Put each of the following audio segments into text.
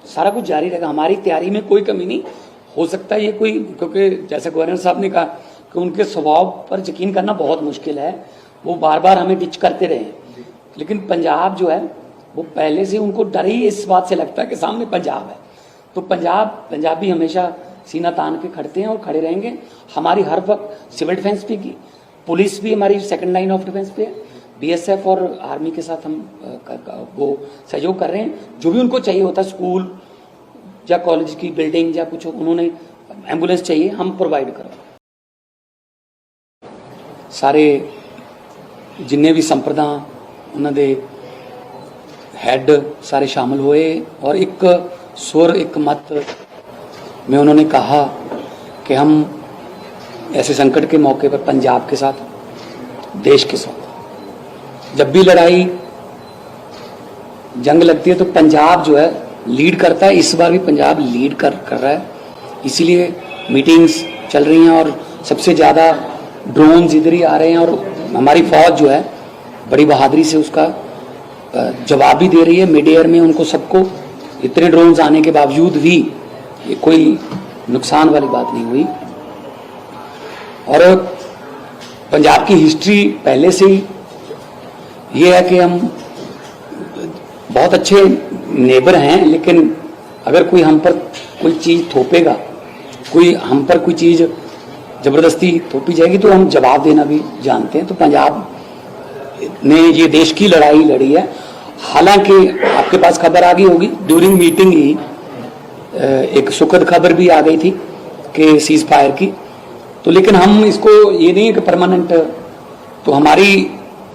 सारा कुछ जारी रहेगा। हमारी तैयारी में कोई कमी नहीं हो सकता। ये कोई, क्योंकि जैसे गवर्नर साहब ने कहा कि उनके स्वभाव पर यकीन करना बहुत मुश्किल है, वो बार बार हमें डिच करते रहे, लेकिन पंजाब जो है वो पहले से उनको डर ही इस बात से लगता है कि सामने पंजाब है। तो पंजाबी हमेशा सीना तान के खड़ते हैं और खड़े रहेंगे। हमारी हर वक्त सिविल डिफेंस भी की, पुलिस भी हमारी सेकंड लाइन ऑफ डिफेंस पे है, बीएसएफ और आर्मी के साथ हम वो सहयोग कर रहे हैं। जो भी उनको चाहिए होता है, स्कूल या कॉलेज की बिल्डिंग या कुछ उन्होंने एम्बुलेंस चाहिए, हम प्रोवाइड करो। सारे जिन्ने भी संप्रदा उन्होंने हेड सारे शामिल हुए और एक सुर एक मत में उन्होंने कहा कि हम ऐसे संकट के मौके पर पंजाब के साथ, देश के साथ, जब भी लड़ाई जंग लगती है तो पंजाब जो है लीड करता है। इस बार भी पंजाब लीड कर रहा है, इसीलिए मीटिंग्स चल रही हैं और सबसे ज़्यादा ड्रोन्स इधर ही आ रहे हैं और हमारी फौज जो है बड़ी बहादुरी से उसका जवाब भी दे रही है। मिड एयर में उनको सबको इतने ड्रोन्स आने के बावजूद भी ये कोई नुकसान वाली बात नहीं हुई। और पंजाब की हिस्ट्री पहले से ही ये है कि हम बहुत अच्छे नेबर हैं, लेकिन अगर कोई हम पर कोई चीज़ थोपेगा, कोई हम पर कोई चीज़ ज़बरदस्ती थोपी जाएगी तो हम जवाब देना भी जानते हैं। तो पंजाब ने ये देश की लड़ाई लड़ी है। हालांकि आपके पास खबर आ गई होगी, ड्यूरिंग मीटिंग ही एक सुखद खबर भी आ गई थी कि सीज फायर की, तो लेकिन हम इसको ये नहीं है कि परमानेंट, तो हमारी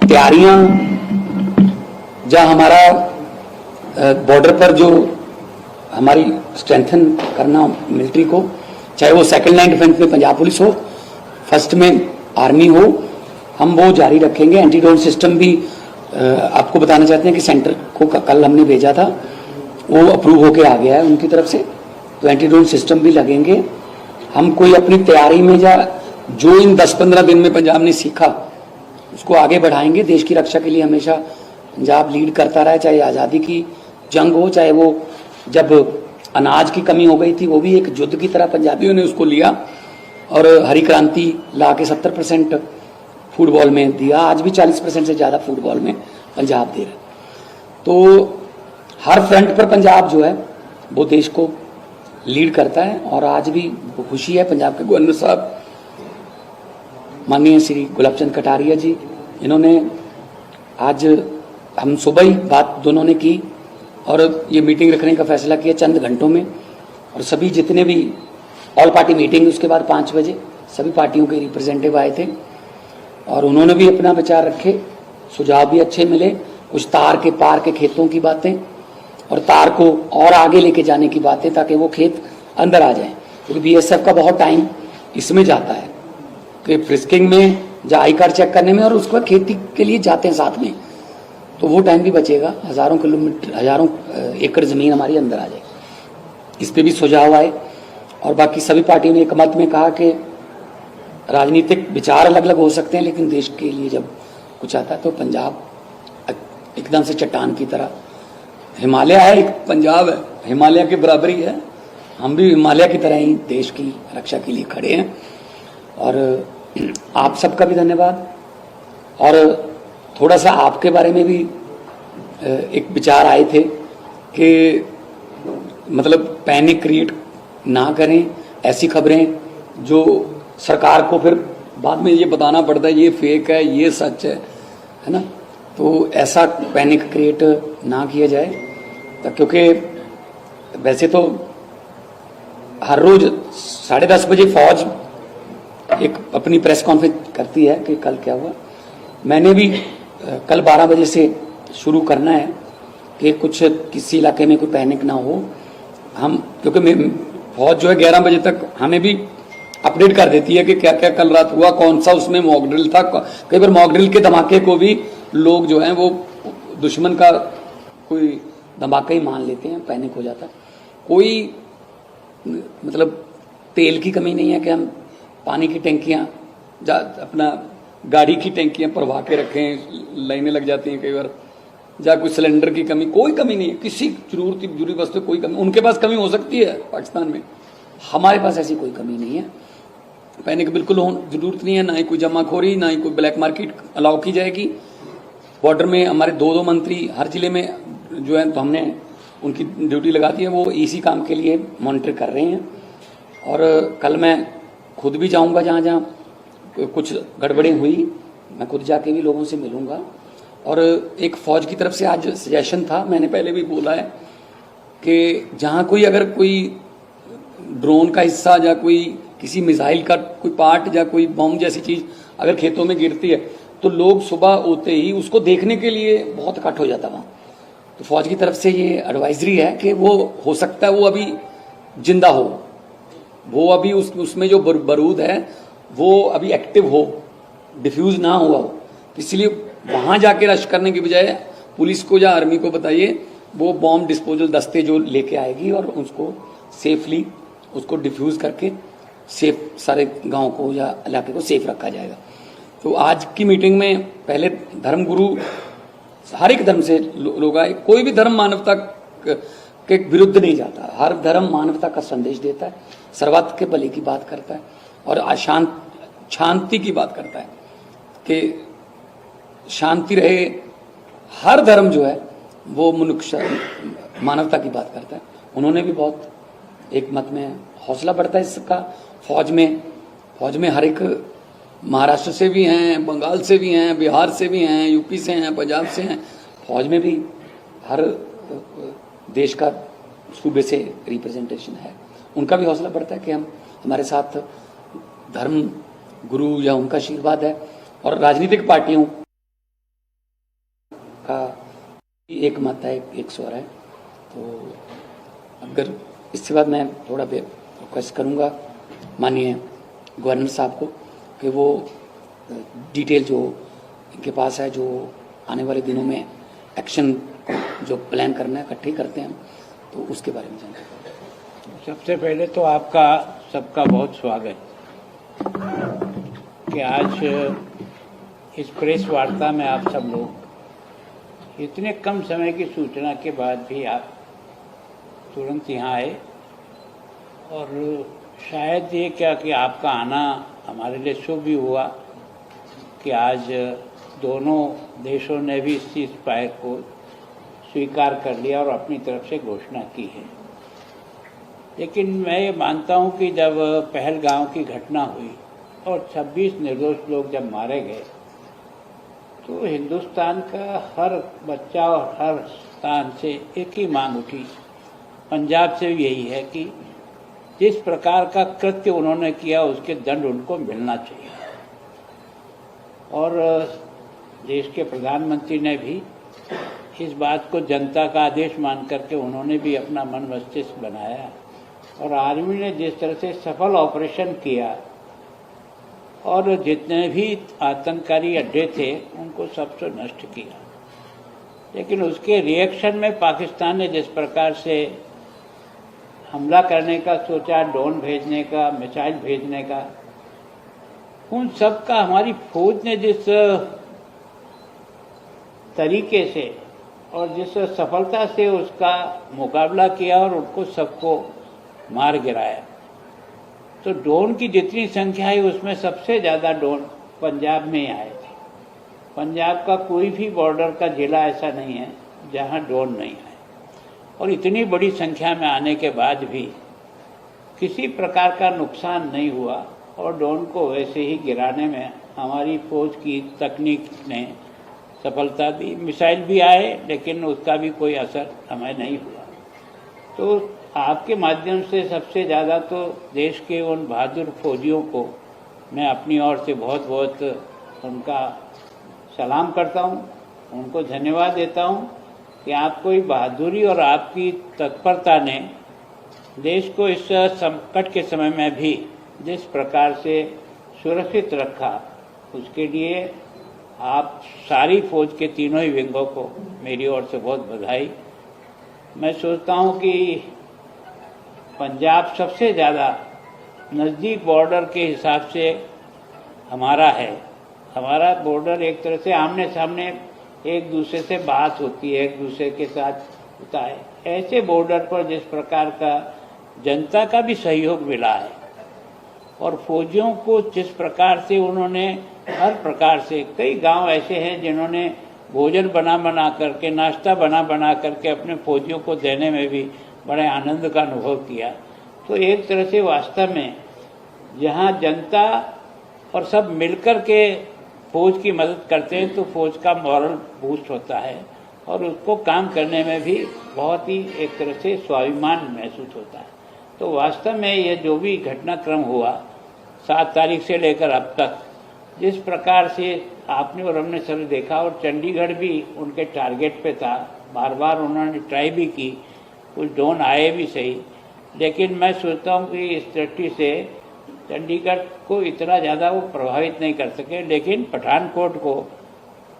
तैयारियां जहाँ हमारा बॉर्डर पर जो हमारी स्ट्रेंथन करना मिलिट्री को, चाहे वो सेकंड लाइन डिफेंस में पंजाब पुलिस हो, फर्स्ट में आर्मी हो, हम वो जारी रखेंगे। एंटी ड्रोन सिस्टम भी आपको बताना चाहते हैं कि सेंटर को कल हमने भेजा था, वो अप्रूव होके आ गया है उनकी तरफ से, तो एंटी ड्रोन सिस्टम भी लगेंगे। हम कोई अपनी तैयारी में या जो इन 10-15 दिन में पंजाब ने सीखा उसको आगे बढ़ाएंगे। देश की रक्षा के लिए हमेशा पंजाब लीड करता रहा है, चाहे आज़ादी की जंग हो, चाहे वो जब अनाज की कमी हो गई थी वो भी एक युद्ध की तरह पंजाबियों ने उसको लिया और हरी क्रांति ला के 70% फुटबॉल में दिया। आज भी 40% से ज़्यादा फुटबॉल में पंजाब दे रहा है। तो हर फ्रंट पर पंजाब जो है वो देश को लीड करता है और आज भी खुशी है। पंजाब के गवर्नर साहब माननीय श्री गुलाबचंद कटारिया जी, इन्होंने आज हम सुबह ही बात दोनों ने की और ये मीटिंग रखने का फैसला किया चंद घंटों में, और सभी जितने भी ऑल पार्टी मीटिंग उसके बाद 5 बजे सभी पार्टियों के रिप्रेजेंटेटिव आए थे और उन्होंने भी अपना विचार रखे, सुझाव भी अच्छे मिले। कुछ तार के पार के खेतों की बातें और तार को और आगे लेके जाने की बातें, ताकि वो खेत अंदर आ जाएं, क्योंकि बीएसएफ का बहुत टाइम इसमें जाता है कि फ्रिस्किंग में या आई कार्ड चेक करने में, और उसके बाद खेती के लिए जाते हैं साथ में, तो वो टाइम भी बचेगा। हज़ारों किलोमीटर, हज़ारों एकड़ ज़मीन हमारी अंदर आ जाएगी। इस पर भी सुझाव आए और बाकी सभी पार्टियों ने एक मत में कहा कि राजनीतिक विचार अलग अलग हो सकते हैं, लेकिन देश के लिए जब कुछ आता है तो पंजाब एकदम से चट्टान की तरह, हिमालय है, एक पंजाब है हिमालय के बराबर ही है, हम भी हिमालय की तरह ही देश की रक्षा के लिए खड़े हैं। और आप सबका भी धन्यवाद। और थोड़ा सा आपके बारे में भी एक विचार आए थे कि मतलब पैनिक क्रिएट ना करें, ऐसी खबरें जो सरकार को फिर बाद में ये बताना पड़ता है ये फेक है ये सच है ना, तो ऐसा पैनिक क्रिएट ना किया जाए। क्योंकि वैसे तो हर रोज 10:30 बजे फौज एक अपनी प्रेस कॉन्फ्रेंस करती है कि कल क्या हुआ। मैंने भी कल 12 बजे से शुरू करना है कि कुछ किसी इलाके में कोई पैनिक ना हो। हम क्योंकि फौज जो है 11 बजे तक हमें भी अपडेट कर देती है कि क्या क्या कल रात हुआ, कौन सा उसमें मॉक ड्रिल था। कई बार मॉक ड्रिल के धमाके को भी लोग जो हैं वो दुश्मन का कोई धमाका ही मान लेते हैं, पैनिक हो जाता है। कोई मतलब तेल की कमी नहीं है कि हम पानी की टंकियां अपना गाड़ी की टंकियां भरवा के रखें, लाइनें लग जाती हैं कई बार, या कोई सिलेंडर की कमी, कोई कमी नहीं है, किसी जरूरी वस्तु कोई कमी। उनके पास कमी हो सकती है पाकिस्तान में, हमारे पास ऐसी कोई कमी नहीं है। पहने की बिल्कुल जरूरत नहीं है, ना ही कोई जमाखोरी, ना ही कोई ब्लैक मार्केट अलाउ की जाएगी। बॉर्डर में हमारे दो मंत्री हर जिले में जो है, तो हमने उनकी ड्यूटी लगा दी है, वो इसी काम के लिए मॉनिटर कर रहे हैं। और कल मैं खुद भी जाऊंगा जहाँ जहाँ कुछ गड़बड़ी हुई, मैं खुद जाके भी लोगों से मिलूंगा। और एक फौज की तरफ से आज सजेशन था, मैंने पहले भी बोला है कि जहाँ कोई अगर कोई ड्रोन का हिस्सा या कोई किसी मिसाइल का कोई पार्ट या कोई बम जैसी चीज अगर खेतों में गिरती है, तो लोग सुबह होते ही उसको देखने के लिए बहुत इकट्ठा हो जाता वहाँ। तो फौज की तरफ से ये एडवाइजरी है कि वो हो सकता है वो अभी जिंदा हो, वो अभी उसमें जो बारूद है वो अभी एक्टिव हो, डिफ्यूज ना हुआ हो। इसलिए वहां जाके रश करने की बजाय पुलिस को या आर्मी को बताइए, वो बॉम्ब डिस्पोजल दस्ते जो लेके आएगी और उसको सेफली उसको डिफ्यूज करके सेफ सारे गांव को या इलाके को सेफ रखा जाएगा। तो आज की मीटिंग में पहले धर्मगुरु हर एक धर्म से लोग आए, कोई भी धर्म मानवता के विरुद्ध नहीं जाता, हर धर्म मानवता का संदेश देता है, सर्वत्र के भले की बात करता है और शांति की बात करता है कि शांति रहे। हर धर्म जो है वो मनुष्य मानवता की बात करता है। उन्होंने भी बहुत एक मत में हौसला बढ़ता है इसका। फौज में हर एक महाराष्ट्र से भी हैं, बंगाल से भी हैं, बिहार से भी हैं, यूपी से हैं, पंजाब से हैं। फौज में भी हर देश का सूबे से रिप्रेजेंटेशन है। उनका भी हौसला बढ़ता है कि हमारे साथ धर्म गुरु या उनका आशीर्वाद है। और राजनीतिक पार्टियों का एक मत है, एक स्वर है। तो अगर इसके बाद मैं थोड़ा रिक्वेस्ट करूंगा माननीय गवर्नर साहब को कि वो डिटेल जो इनके पास है, जो आने वाले दिनों में एक्शन जो प्लान करना है इकट्ठे करते हैं, तो उसके बारे में जानते। सबसे पहले तो आपका सबका बहुत स्वागत कि आज इस प्रेस वार्ता में आप सब लोग इतने कम समय की सूचना के बाद भी आप तुरंत यहाँ आए। और शायद ये क्या कि आपका आना हमारे लिए शुभ भी हुआ कि आज दोनों देशों ने भी इस चीज़ को स्वीकार कर लिया और अपनी तरफ से घोषणा की है। लेकिन मैं ये मानता हूँ कि जब पहलगाम की घटना हुई और 26 निर्दोष लोग जब मारे गए, तो हिंदुस्तान का हर बच्चा और हर स्थान से एक ही मांग उठी, पंजाब से भी यही है कि जिस प्रकार का कृत्य उन्होंने किया उसके दंड उनको मिलना चाहिए। और देश के प्रधानमंत्री ने भी इस बात को जनता का आदेश मान करके उन्होंने भी अपना मन मस्तिष्क बनाया। और आर्मी ने जिस तरह से सफल ऑपरेशन किया और जितने भी आतंककारी अड्डे थे उनको सबसे नष्ट किया, लेकिन उसके रिएक्शन में पाकिस्तान ने जिस प्रकार से हमला करने का सोचा, ड्रोन भेजने का, मिसाइल भेजने का, उन सब का हमारी फौज ने जिस तरीके से और जिस सफलता से उसका मुकाबला किया और उनको सबको मार गिराया। तो ड्रोन की जितनी संख्या है उसमें सबसे ज़्यादा ड्रोन पंजाब में ही आए थे। पंजाब का कोई भी बॉर्डर का जिला ऐसा नहीं है जहां ड्रोन नहीं आए। और इतनी बड़ी संख्या में आने के बाद भी किसी प्रकार का नुकसान नहीं हुआ और ड्रोन को वैसे ही गिराने में हमारी फौज की तकनीक ने सफलता दी। मिसाइल भी आए लेकिन उसका भी कोई असर हमें नहीं हुआ। तो आपके माध्यम से सबसे ज़्यादा तो देश के उन बहादुर फौजियों को मैं अपनी ओर से बहुत बहुत उनका सलाम करता हूं, उनको धन्यवाद देता हूं कि आपको बहादुरी और आपकी तत्परता ने देश को इस संकट के समय में भी जिस प्रकार से सुरक्षित रखा, उसके लिए आप सारी फौज के तीनों ही विंगों को मेरी ओर से बहुत बधाई। मैं सोचता हूं कि पंजाब सबसे ज़्यादा नज़दीक बॉर्डर के हिसाब से हमारा है। हमारा बॉर्डर एक तरह से आमने सामने एक दूसरे से बात होती है, एक दूसरे के साथ होता है। ऐसे बॉर्डर पर जिस प्रकार का जनता का भी सहयोग मिला है और फौजियों को जिस प्रकार से उन्होंने हर प्रकार से, कई गांव ऐसे हैं जिन्होंने भोजन बना करके, नाश्ता बना करके अपने फौजियों को देने में भी बड़े आनंद का अनुभव किया। तो एक तरह से वास्तव में जहां जनता और सब मिलकर के फौज की मदद करते हैं तो फौज का मॉरल बूस्ट होता है और उसको काम करने में भी बहुत ही एक तरह से स्वाभिमान महसूस होता है। तो वास्तव में ये जो भी घटनाक्रम हुआ 7 तारीख से लेकर अब तक, जिस प्रकार से आपने और हमने सब देखा, और चंडीगढ़ भी उनके टारगेट पे था, बार बार उन्होंने ट्राई भी की, कुछ ड्रोन आए भी सही, लेकिन मैं सोचता हूँ कि इस दृष्टि से चंडीगढ़ को इतना ज़्यादा वो प्रभावित नहीं कर सके, लेकिन पठानकोट को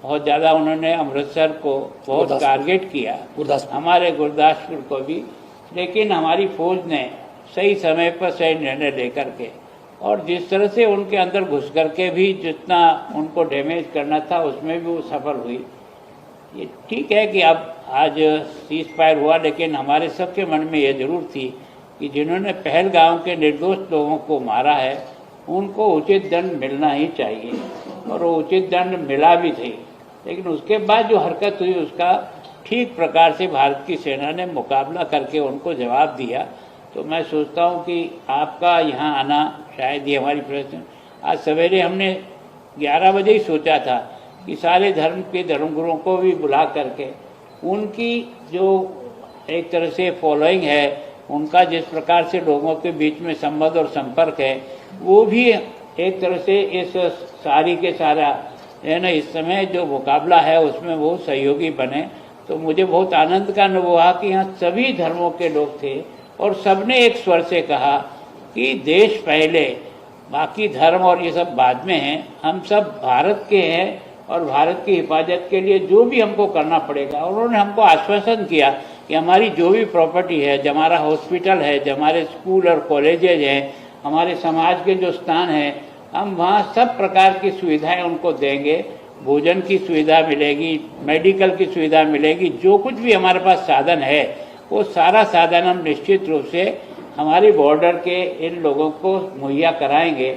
बहुत ज़्यादा उन्होंने, अमृतसर को बहुत टारगेट किया, हमारे गुरदासपुर को भी, लेकिन हमारी फौज ने सही समय पर सही निर्णय लेकर के और जिस तरह से उनके अंदर घुस करके भी जितना उनको डैमेज करना था उसमें भी वो सफल हुई। ये ठीक है कि अब आज सीज फायर हुआ, लेकिन हमारे सबके मन में ये जरूर थी कि जिन्होंने पहलगाम के निर्दोष लोगों को मारा है उनको उचित दंड मिलना ही चाहिए, और वो उचित दंड मिला भी थी। लेकिन उसके बाद जो हरकत हुई उसका ठीक प्रकार से भारत की सेना ने मुकाबला करके उनको जवाब दिया। तो मैं सोचता हूँ कि आपका यहाँ आना, शायद ये हमारी प्रश्न, आज सवेरे हमने 11 बजे ही सोचा था कि सारे धर्म के धर्मगुरुओं को भी बुला करके उनकी जो एक तरह से फॉलोइंग है, उनका जिस प्रकार से लोगों के बीच में संबंध और संपर्क है, वो भी एक तरह से इस सारी के सारा है ना, इस समय जो मुकाबला है उसमें वो सहयोगी बने। तो मुझे बहुत आनंद का अनुभव हुआ कि यहाँ सभी धर्मों के लोग थे और सबने एक स्वर से कहा कि देश पहले, बाकी धर्म और ये सब बाद में हैं, हम सब भारत के हैं और भारत की हिफाजत के लिए जो भी हमको करना पड़ेगा। और उन्होंने हमको आश्वासन किया कि हमारी जो भी प्रॉपर्टी है, जो हमारा हॉस्पिटल है, जो हमारे स्कूल और कॉलेजेज हैं, हमारे समाज के जो स्थान हैं, हम वहाँ सब प्रकार की सुविधाएं उनको देंगे, भोजन की सुविधा मिलेगी, मेडिकल की सुविधा मिलेगी, जो कुछ भी हमारे पास साधन है वो सारा साधन हम निश्चित रूप से हमारे बॉर्डर के इन लोगों को मुहैया कराएंगे।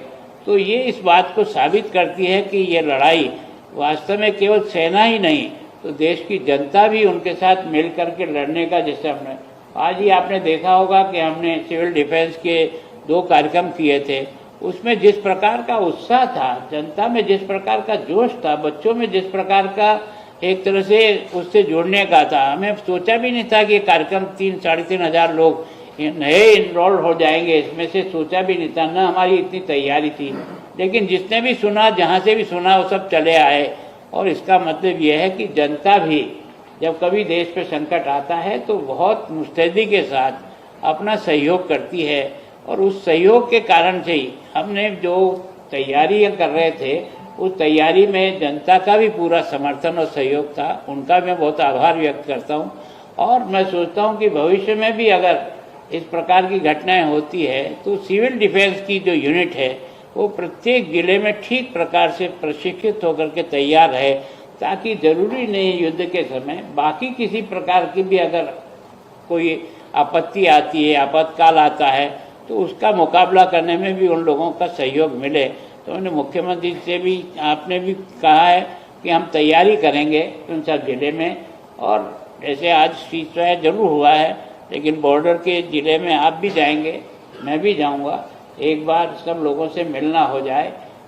तो ये इस बात को साबित करती है कि ये लड़ाई वास्तव में केवल सेना ही नहीं, तो देश की जनता भी उनके साथ मिल करके लड़ने का, जैसे हमने आज ही आपने देखा होगा कि हमने सिविल डिफेंस के 2 कार्यक्रम किए थे, उसमें जिस प्रकार का उत्साह था, जनता में जिस प्रकार का जोश था, बच्चों में जिस प्रकार का एक तरह से उससे जुड़ने का था, हमें सोचा भी नहीं था कि कार्यक्रम 3-3.5 हजार लोग नए इनरोल हो जाएंगे, इसमें से सोचा भी नहीं था, न हमारी इतनी तैयारी थी। लेकिन जिसने भी सुना, जहाँ से भी सुना, वो सब चले आए। और इसका मतलब यह है कि जनता भी जब कभी देश पे संकट आता है तो बहुत मुस्तैदी के साथ अपना सहयोग करती है, और उस सहयोग के कारण से ही हमने जो तैयारियां कर रहे थे उस तैयारी में जनता का भी पूरा समर्थन और सहयोग था। उनका मैं बहुत आभार व्यक्त करता हूं। और मैं सोचता हूं कि भविष्य में भी अगर इस प्रकार की घटनाएं होती है तो सिविल डिफेंस की जो यूनिट है वो प्रत्येक जिले में ठीक प्रकार से प्रशिक्षित होकर के तैयार है, ताकि जरूरी नहीं युद्ध के समय बाकी किसी प्रकार की भी अगर कोई आपत्ति आती है, आपातकाल आता है, तो उसका मुकाबला करने में भी उन लोगों का सहयोग मिले। तो उन्होंने मुख्यमंत्री से भी, आपने भी कहा है कि हम तैयारी करेंगे उन सब जिले में। और जैसे आज सीज़फायर जरूर हुआ है, लेकिन बॉर्डर के जिले में आप भी जाएंगे, मैं भी जाऊंगा, एक बार सब लोगों से मिलना हो जाए।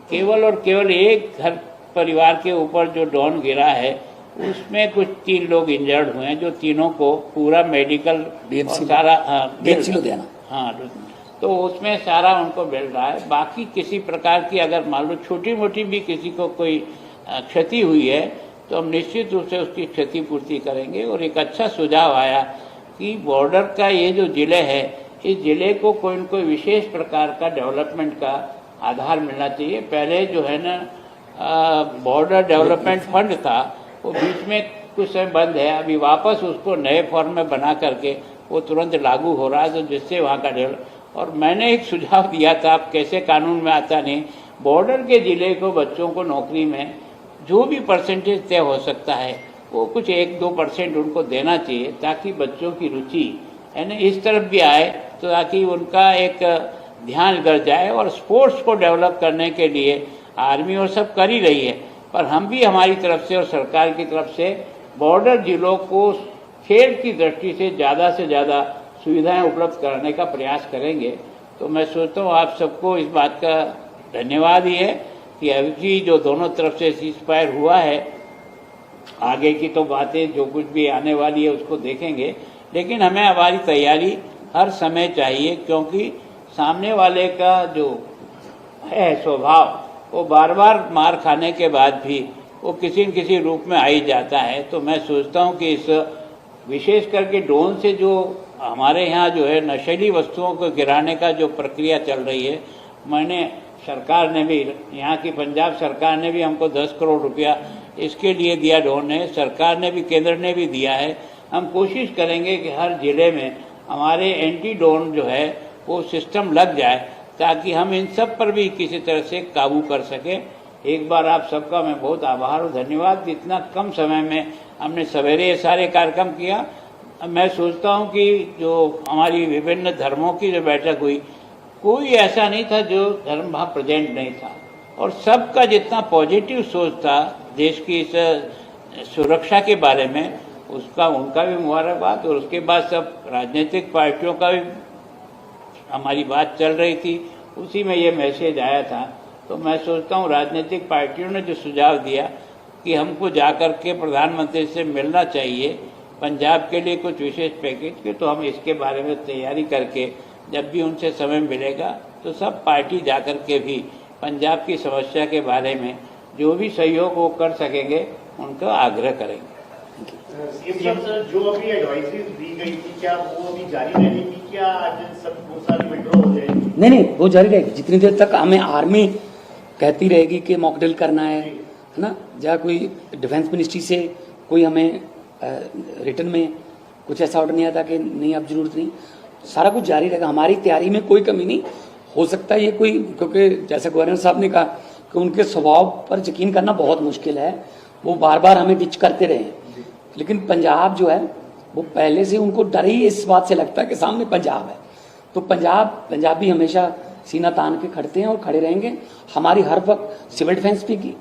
केवल और केवल एक घर परिवार के ऊपर जो ड्रोन गिरा है उसमें कुछ 3 लोग इंजर्ड हुए हैं, जो तीनों को पूरा मेडिकल सारा लुधियाना, हाँ, तो उसमें सारा उनको मिल रहा है। बाकी किसी प्रकार की अगर मान लो छोटी मोटी भी किसी को कोई क्षति हुई है तो हम निश्चित रूप से उसकी क्षतिपूर्ति करेंगे। और एक अच्छा सुझाव आया कि बॉर्डर का ये जो जिले है, इस जिले को कोई न कोई विशेष प्रकार का डेवलपमेंट का आधार मिलना चाहिए। पहले जो है ना बॉर्डर डेवलपमेंट फंड था, वो बीच में कुछ समय बंद है, अभी वापस उसको नए फॉर्म में बना करके वो तुरंत लागू हो रहा है, तो जिससे वहाँ का डेवलप। और मैंने एक सुझाव दिया था, अब कैसे कानून में आता नहीं, बॉर्डर के जिले को बच्चों को नौकरी में जो भी परसेंटेज तय हो सकता है वो कुछ 1-2% उनको देना चाहिए, ताकि बच्चों की रुचि यानी इस तरफ भी आए, तो ताकि उनका एक ध्यान कर जाए। और स्पोर्ट्स को डेवलप करने के लिए आर्मी और सब कर ही रही है, पर हम भी हमारी तरफ से और सरकार की तरफ से बॉर्डर जिलों को खेल की दृष्टि से ज़्यादा सुविधाएं उपलब्ध कराने का प्रयास करेंगे। तो मैं सोचता हूँ आप सबको इस बात का धन्यवाद ही है कि अभी जो दोनों तरफ से सीज़फायर हुआ है, आगे की तो बातें जो कुछ भी आने वाली है उसको देखेंगे, लेकिन हमें हमारी तैयारी हर समय चाहिए, क्योंकि सामने वाले का जो है स्वभाव वो बार बार मार खाने के बाद भी वो किसी न किसी रूप में आ ही जाता है। तो मैं सोचता हूँ कि इस विशेष करके ड्रोन से जो हमारे यहाँ जो है नशीली वस्तुओं को गिराने का जो प्रक्रिया चल रही है, मैंने सरकार ने भी, यहाँ की पंजाब सरकार ने भी हमको 10 करोड़ रुपया इसके लिए दिया, ड्रोन ने सरकार ने भी, केंद्र ने भी दिया है। हम कोशिश करेंगे कि हर जिले में हमारे एंटी ड्रोन जो है वो सिस्टम लग जाए, ताकि हम इन सब पर भी किसी तरह से काबू कर सकें। एक बार आप सबका मैं बहुत आभार और धन्यवाद, इतना कम समय में हमने सवेरे ये सारे कार्यक्रम किया। मैं सोचता हूँ कि जो हमारी विभिन्न धर्मों की जो बैठक हुई, कोई ऐसा नहीं था जो धर्म वहाँ प्रेजेंट नहीं था, और सबका जितना पॉजिटिव सोच था देश की इस सुरक्षा के बारे में, उसका उनका भी मुबारकबाद। और उसके बाद सब राजनीतिक पार्टियों का भी हमारी बात चल रही थी, उसी में ये मैसेज आया था। तो मैं सोचता हूँ राजनीतिक पार्टियों ने जो सुझाव दिया कि हमको जाकर के प्रधानमंत्री से मिलना चाहिए पंजाब के लिए कुछ विशेष पैकेज के, तो हम इसके बारे में तैयारी करके जब भी उनसे समय मिलेगा तो सब पार्टी जाकर के भी पंजाब की समस्या के बारे में जो भी सहयोग वो कर सकेंगे उनका आग्रह करेंगे। सीएम सर, जो अभी एडवाइजरीज दी गई थी, क्या वो अभी जारी रहेगी, क्या आज सब वो सारी विड्रॉ हो जाएगी? नहीं, वो जारी रहेगी जितनी देर तक हमें आर्मी कहती रहेगी कि मॉक ड्रिल करना है ना, या कोई डिफेंस मिनिस्ट्री से कोई हमें रिटर्न में कुछ ऐसा ऑर्डर नहीं आता कि नहीं अब जरूरत नहीं, सारा कुछ जारी रहेगा। हमारी तैयारी में कोई कमी नहीं हो सकता ये कोई, क्योंकि जैसे गवर्नर साहब ने कहा कि उनके स्वभाव पर यकीन करना बहुत मुश्किल है, वो बार बार हमें डिच करते रहे। लेकिन पंजाब जो है वो पहले से उनको डर ही इस बात से लगता है कि सामने पंजाब है, तो पंजाबी हमेशा सीना तान के खड़ते हैं और खड़े रहेंगे। हमारी हर वक्त सिविल डिफेंस भी की,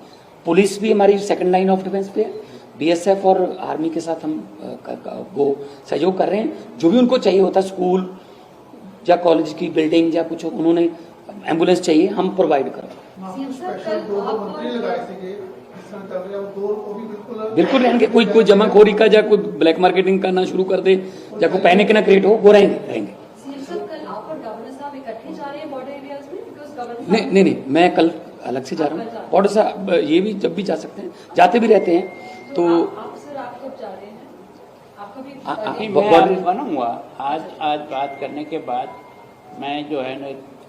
पुलिस भी हमारी सेकंड लाइन ऑफ डिफेंस पे है, बीएसएफ और आर्मी के साथ हम वो सहयोग कर रहे हैं। जो भी उनको चाहिए होता है, स्कूल या कॉलेज की बिल्डिंग या कुछ उन्होंने एम्बुलेंस चाहिए, हम प्रोवाइड करें। बिल्कुल रहेंगे, कोई जमाखोरी का या कोई ब्लैक मार्केटिंग करना शुरू कर दे या कोई पैनिक ना क्रिएट हो, वो रहेंगे। नहीं, मैं कल अलग से जा रहा हूँ। बॉर्डर साहब ये भी जब भी जा सकते हैं, जाते भी रहते हैं। तो मैं बनूंगा आज बात करने के बाद मैं जो है ना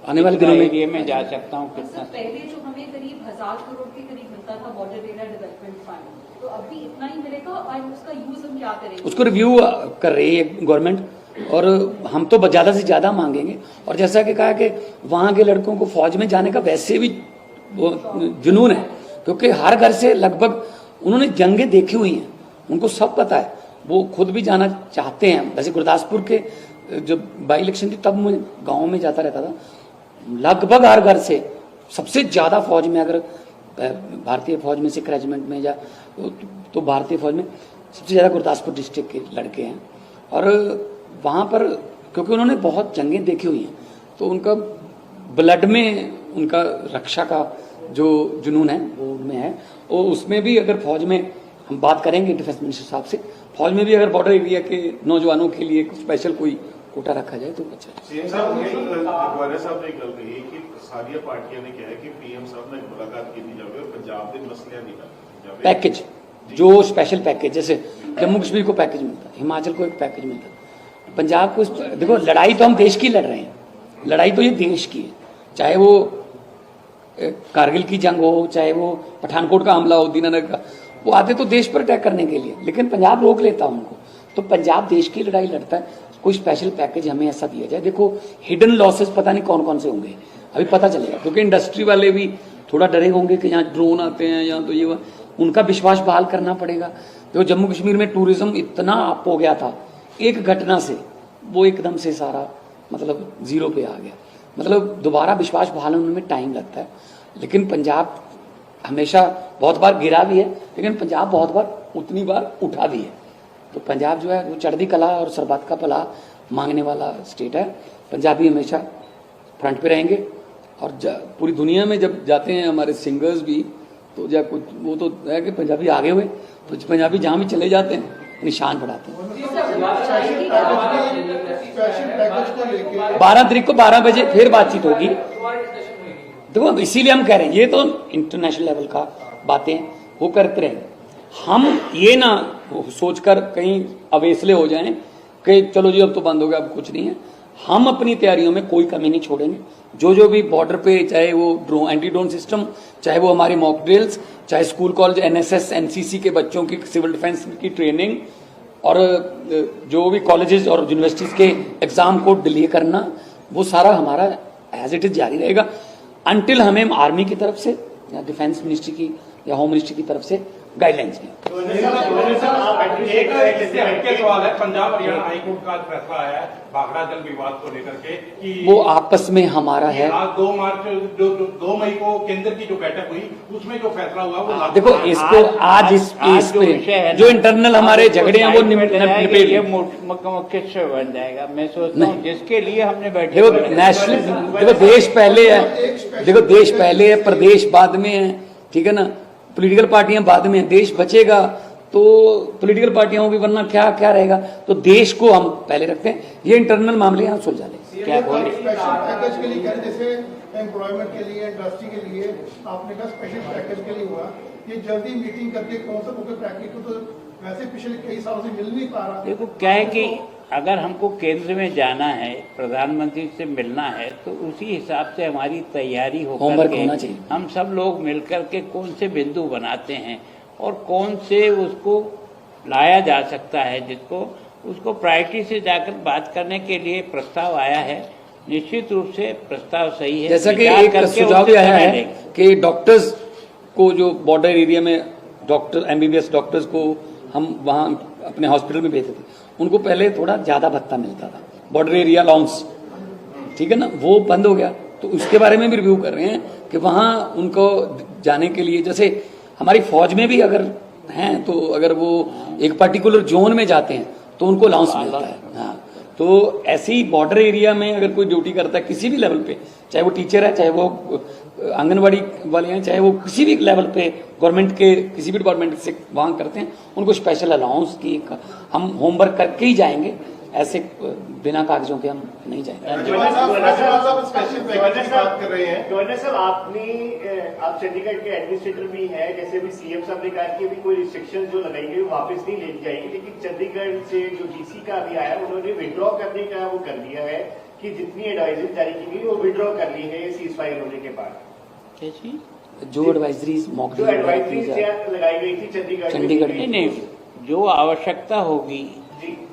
आने वाले दिनों में एरिया में जा सकता हूँ। कितना पहले जो हमें करीब 1000 करोड़ के करीब मिलता था बॉर्डर एरिया डेवलपमेंट फंड, तो अभी इतना ही मिलेगा और उसका यूज हम क्या करेंगे? उसको रिव्यू कर रही है गवर्नमेंट, और हम तो ज्यादा से ज्यादा मांगेंगे। और जैसा कि कहा कि वहां के लड़कों को फौज में जाने का वैसे भी जुनून है, क्योंकि हर घर से लगभग उन्होंने जंगें देखी हुई हैं, उनको सब पता है, वो खुद भी जाना चाहते हैं। वैसे गुरदासपुर के जो बाई इलेक्शन थी तब मैं गाँव में जाता रहता था, लगभग हर घर से सबसे ज्यादा फौज में, अगर भारतीय फौज में सिख रेजिमेंट में या तो भारतीय फौज में सबसे ज्यादा गुरदासपुर डिस्ट्रिक्ट के लड़के हैं। और वहाँ पर क्योंकि उन्होंने बहुत जंगें देखी हुई हैं, तो उनका ब्लड में उनका रक्षा का जो जुनून है वो उनमें है। और उसमें भी अगर फौज में हम बात करेंगे डिफेंस मिनिस्टर साहब से, फौज में भी अगर बॉर्डर एरिया के नौजवानों के लिए स्पेशल कोई कोटा रखा जाए तो अच्छा है। सीएम साहब ने कल कही कि सारी पार्टियां ने कहा है कि पीएम साहब ने मुलाकात की जाए और पंजाब के मसले निकाले पैकेज, जो स्पेशल पैकेज, जैसे जम्मू कश्मीर को पैकेज मिलता है, हिमाचल को एक पैकेज मिलता है, पंजाब को। देखो लड़ाई तो हम देश की लड़ रहे हैं, लड़ाई तो ये देश की है, चाहे वो कारगिल की जंग हो, चाहे वो पठानकोट का हमला हो, दीनानगर का, वो आते तो देश पर अटैक करने के लिए, लेकिन पंजाब रोक लेता उनको। तो पंजाब देश की लड़ाई लड़ता है, कोई स्पेशल पैकेज हमें ऐसा दिया जाए। देखो हिडन लॉसेस पता नहीं कौन कौन से होंगे, अभी पता चलेगा, क्योंकि इंडस्ट्री वाले भी थोड़ा डरे होंगे कि यहाँ ड्रोन आते हैं, यहाँ तो ये उनका विश्वास बहाल करना पड़ेगा। देखो जम्मू कश्मीर में टूरिज्म इतना अप हो गया था, एक घटना से वो एकदम से सारा मतलब जीरो पे आ गया। मतलब दोबारा विश्वास बहाल होने में टाइम लगता है। लेकिन पंजाब हमेशा बहुत बार गिरा भी है, लेकिन पंजाब बहुत बार उतनी बार उठा भी है। तो पंजाब जो है वो चढ़ती कला और सरबत का भला मांगने वाला स्टेट है। पंजाबी हमेशा फ्रंट पे रहेंगे और पूरी दुनिया में जब जाते हैं हमारे सिंगर्स भी, तो जब कुछ वो तो है कि पंजाबी आगे हुए, तो पंजाबी जहाँ भी चले जाते हैं निशान बढ़ाते हैं। 12 तारीख को 12 बजे फिर बातचीत होगी। देखो इसीलिए हम कह रहे हैं, ये तो इंटरनेशनल लेवल का बातें वो करते रहे। हम ये ना सोचकर कहीं अवेसले हो जाएं कि चलो जी अब तो बंद हो गया, अब कुछ नहीं है। हम अपनी तैयारियों में कोई कमी नहीं छोड़ेंगे। जो भी बॉर्डर पे, चाहे वो एंटी ड्रोन सिस्टम, चाहे वो हमारी मॉक ड्रिल्स, चाहे स्कूल कॉलेज एनएसएस एनसीसी के बच्चों की सिविल डिफेंस की ट्रेनिंग, और जो भी कॉलेजेस और यूनिवर्सिटीज के एग्जाम को डिले करना, वो सारा हमारा एज इट इज जारी रहेगा अनटिल हमें आर्मी की तरफ से या डिफेंस मिनिस्ट्री की या होम मिनिस्ट्री की तरफ से गाइडलाइंस में। सवाल है, पंजाब हरियाणा हाईकोर्ट का फैसला आया है भाखड़ा जल विवाद को लेकर के कि वो आपस में हमारा है। आज 2 मई को केंद्र की जो बैठक हुई उसमें जो फैसला हुआ वो देखो इसको आज इस पे जो इंटरनल हमारे झगड़े हैं वो निपेट ये मुख्य बन जाएगा। मैं सोचता हूँ जिसके लिए हमने बैठे, देखो नेशनल, देखो देश पहले है, देखो देश पहले है, प्रदेश बाद में है, ठीक है ना, पॉलिटिकल पार्टियां बाद में है। देश बचेगा तो पॉलिटिकल पार्टियां होगी, वरना क्या क्या रहेगा। तो देश को हम पहले रखते हैं, ये इंटरनल मामले हम सुलझा लें। क्या बोले पैकेज के लिए, जैसे एम्प्लॉयमेंट के लिए, इंडस्ट्री के लिए आपने कहा स्पेशल पैकेज के लिए हुआ, ये जल्दी मीटिंग करके कौन सा पैकेज को तो वैसे पिछले कई सालों से मिल नहीं पा रहा। देखो क्या है कि अगर हमको केंद्र में जाना है, प्रधानमंत्री से मिलना है, तो उसी हिसाब से हमारी तैयारी होकर के हम सब लोग मिलकर के कौन से बिंदु बनाते हैं और कौन से उसको लाया जा सकता है, जिसको उसको प्रायोरिटी से जाकर बात करने के लिए प्रस्ताव आया है। निश्चित रूप से प्रस्ताव सही है। जैसा कि एक सुझाव भी आया है कि डॉक्टर्स को, जो बॉर्डर एरिया में डॉक्टर एमबीबीएस डॉक्टर्स को हम वहाँ अपने हॉस्पिटल में भेजते थे, उनको पहले थोड़ा ज्यादा भत्ता मिलता था, बॉर्डर एरिया अलाउंस, ठीक है ना, वो बंद हो गया। तो उसके बारे में भी रिव्यू कर रहे हैं कि वहाँ उनको जाने के लिए, जैसे हमारी फौज में भी अगर हैं तो अगर वो एक पर्टिकुलर जोन में जाते हैं तो उनको अलाउंस मिलता है। हाँ, तो ऐसी बॉर्डर एरिया में अगर कोई ड्यूटी करता है किसी भी लेवल पे, चाहे वो टीचर है, चाहे वो आंगनबाड़ी वाले हैं, चाहे वो किसी भी लेवल पे गवर्नमेंट के किसी भी डिपार्टमेंट से वहाँ करते हैं, उनको स्पेशल अलाउंस की हम होमवर्क करके ही जाएंगे। ऐसे बिना कागजों के हम नहीं जाएंगे। स्पेशल बात कर रहे हैं गवर्नर साहब, आप चंडीगढ़ के एडमिनिस्ट्रेटर भी हैं, जैसे भी सीएम साहब ने कहा कि अभी कोई रिस्ट्रिक्शन जो लगाएंगे वो वापस नहीं ले जाएगी, लेकिन चंडीगढ़ से जो डीसी का अभी आया उन्होंने विड्रॉ करने का वो कर दिया है कि जितनी एडवाइजरी जारी की गई वो विड्रॉ कर ली है सीज फायर होने के बाद। जो एडवाइजरीज मॉक जो एडवाइजरी लगाई गई थी चंडीगढ़ में, नहीं, जो आवश्यकता होगी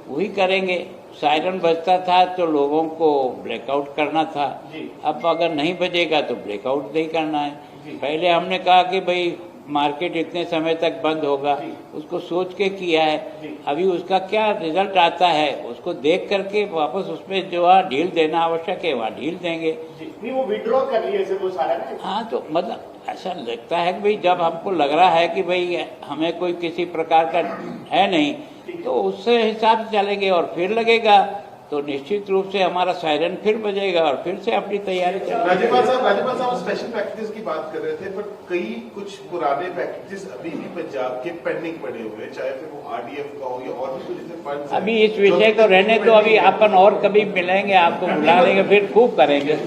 वही करेंगे। सायरन बजता था तो लोगों को ब्रेकआउट करना था, अब अगर नहीं बजेगा तो ब्रेकआउट नहीं करना है। पहले हमने कहा कि भाई मार्केट इतने समय तक बंद होगा, उसको सोच के किया है। अभी उसका क्या रिजल्ट आता है उसको देख करके वापस उसमें जो ढील देना आवश्यक है वहाँ ढील देंगे। नहीं, वो विड्रॉ कर लिया से वो सारा ना। हाँ, तो मतलब ऐसा लगता है कि भाई जब हमको लग रहा है कि भाई हमें कोई किसी प्रकार का है नहीं, तो उससे हिसाब से चलेंगे और फिर लगेगा तो निश्चित रूप से हमारा सायरन फिर बजेगा और फिर से अपनी तैयारी चलेगी। राज्यपाल साहब स्पेशल पैकेजेस की बात कर रहे थे, पर कई कुछ पुराने पैकेजेस अभी भी पंजाब के पेंडिंग पड़े हुए हैं, चाहे फिर वो आरडीएफ का हो या और भी कुछ फंड। अभी इस विषय को रहने तो अभी अपन और कभी मिलेंगे, आपको बुला लेंगे, फिर खूब करेंगे।